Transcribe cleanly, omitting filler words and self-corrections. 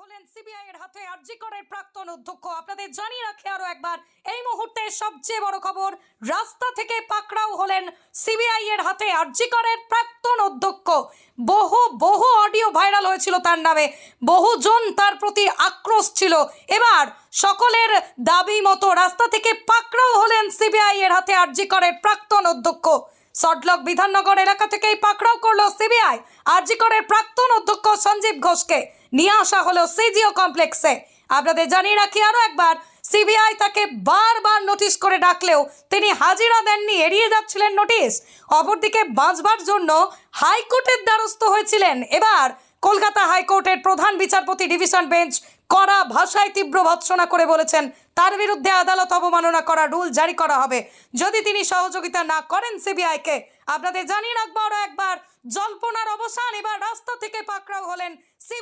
হলেন সিবিআই এর হাতে আরজি করের প্রাক্তন অধ্যক্ষ। আপনাদের জানিয়ে রাখি আরো একবার, এই মুহূর্তে সবচেয়ে বড় খবর, রাস্তা থেকে পাকড়াও হলেন সিবিআই এর হাতে আরজি করের প্রাক্তন অধ্যক্ষ। বহু অডিও ভাইরাল হয়েছিল তার নামে, বহুজন তার প্রতি আক্রোশ ছিল। এবার সকলের দাবি মতো রাস্তা থেকে পাকড়াও হলেন সিবিআই এর হাতে আরজি করের প্রাক্তন অধ্যক্ষ। সল্টলেক বিধাননগর এলাকা থেকেই পাকড়াও করলো সিবিআই আরজি করের প্রাক্তন অধ্যক্ষ সঞ্জীব ঘোষকে। নিয়ে আসা হলো সিজিও কমপ্লেক্সে। আপনাদের জানিয়ে রাখি আরো একবার, সিবিআই তাকে বারবার নোটিশ করে ডাকলেও তিনি হাজিরা দেননি, এড়িয়ে যাচ্ছিলেন নোটিশ। অপরদিকে বাঁচবার জন্য হাইকোর্টের দ্বারস্থ হয়েছিলেন। এবার কলকাতা হাইকোর্টের প্রধান বিচারপতি ডিভিশন বেঞ্চ কড়া ভাষায় তীব্র ভৎসনা করে বলেছেন তার বিরুদ্ধে আদালত অবমাননা করা রুল জারি করা হবে যদি তিনি সহযোগিতা না করেন সিবিআইকে। আপনাদের জানিয়ে রাখবো আরো একবার, জল্পনার অবসান, এবার রাস্তা থেকে পাকড়াও হলেন সিবিআই।